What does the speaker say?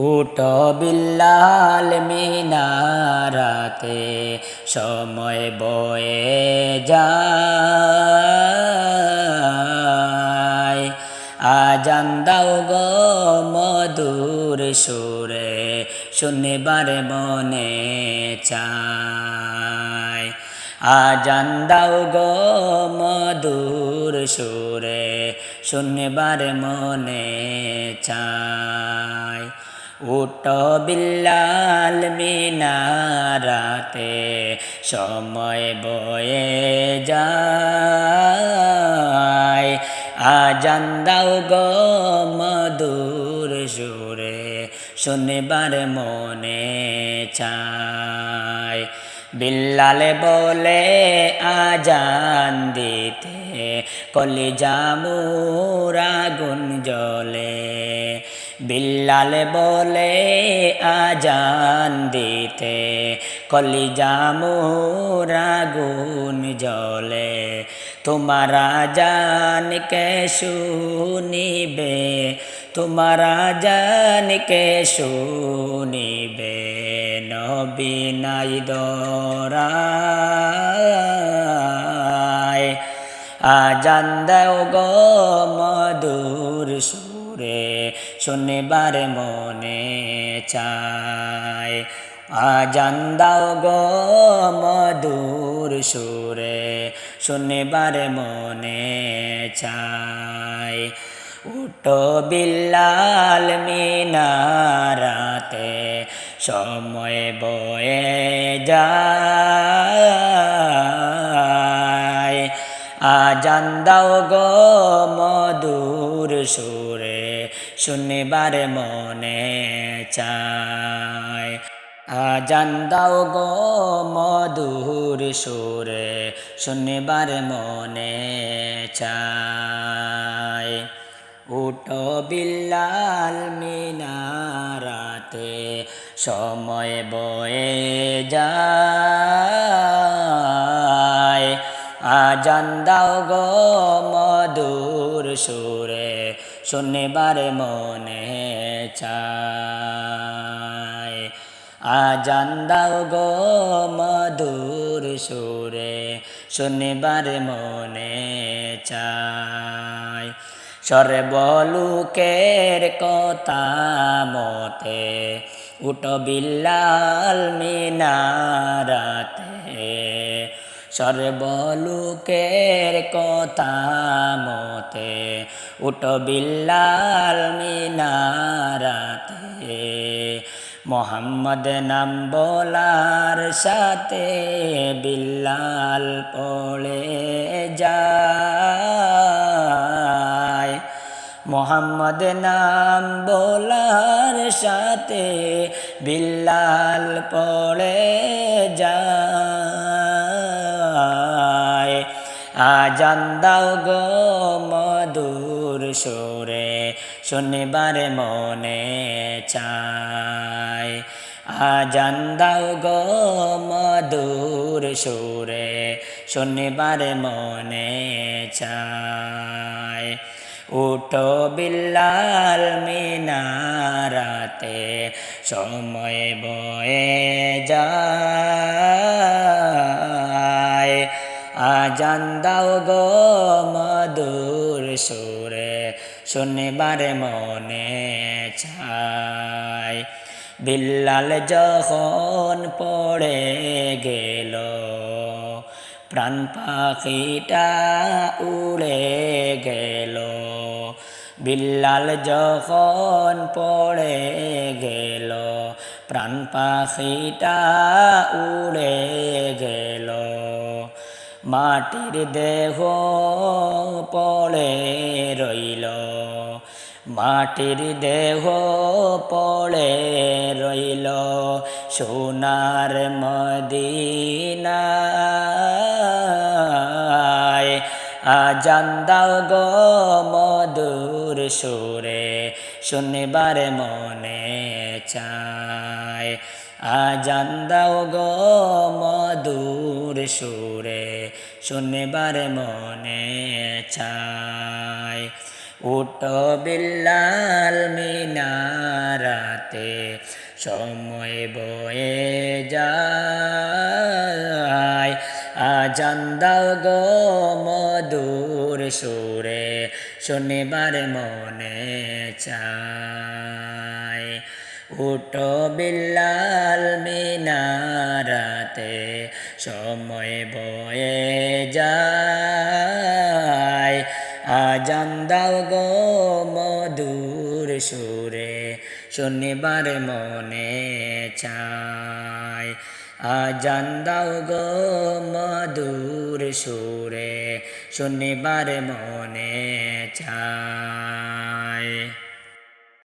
উটো বিল্লাল মিনারাতে সময় বয়ে যায়। আজান দাও গো মধুর সুরে শুনবার মনে চায়। আজান দাও গো মধুর সুরে শুনবার মনে চায়। উটো বিল্লাল মিনারাতে সময় বয়ে যায়। আজান দাও গো মধুর সুরে শুনবার মনে চায়। বিল্লাল বলে আজান দিতে কলিজা মোর আগুন জ্বলে। বিল্লাল বলে আজান দিতে কলিজা মোর আগুন জ্বলে। তোমার আজান কে শুনিবে, তোমার আজান কে শুনিবে নবী নাই দরায়। আজান দাও গো মধুর সুরে শুনবার মনে চায়। আজান দাও গো মধুর সুরে শুনবার মনে চায়। উটো বিল্লাল মিনারাতে সময় বয়ে যায়। আজান দাও গো মধুর সুরে শুনবার মনে চায়। আজান দাও গো মধুর সুরে শুনবার মনে চায়। উটো বিল্লাল মিনারাতে সময় বয়ে যায়। আজান দাও গো মধুর সুরে শুনবার মনে চায়। আজান দাও গো মধুর সুরে শুনবার মনে চায়। সর্বলোকের কথা মতে উটো বিল্লাল মিনারাতে। সর্বলোকের কথা মতে উটো বিল্লাল মিনারাতে। মোহাম্মদ নাম বলার সাথে বিল্লাল পড়ে যায়। মোহাম্মদ নাম বলার সাথে বিল্লাল পড়ে যায়। আজান দাও গো মধুর সুরে শুনবার মনে চায়। আজান দাও গো মধুর সুরে শুনবার মনে চায়। উটো বিল্লাল মিনারাতে সময় বয়ে যায়। আজান দাও গো মধুর সুরে শুনবার মনে চায়। বিল্লাল যখন পড়ে গেল প্রাণ পাখিটা উড়ে গেল। বিল্লাল যখন পড়ে গেল প্রাণ পাখিটা উড়ে গেল। মাটির দেহ পড়ে রইল, মাটির দেহ পড়ে রইল সোনার মদিনায়। আজান দাও গো মধুর সুরে শুনবার মনে চায়। আজান দাও গো মধুর সুরে শুনবার মনে চায়। উঠো বিল্লাল মিনারাতে সময় বয়ে যায় আজান দাও গো মধুর সুরে শনিবার মনে চায় উঠো বিল্লাল মিনারাতে সময় বয়ে যায় আজান দাও গো মধুর সুরে শনিবার মনে চায় আজান দাও গো মধুর সুরে শনিবার মনে চায়।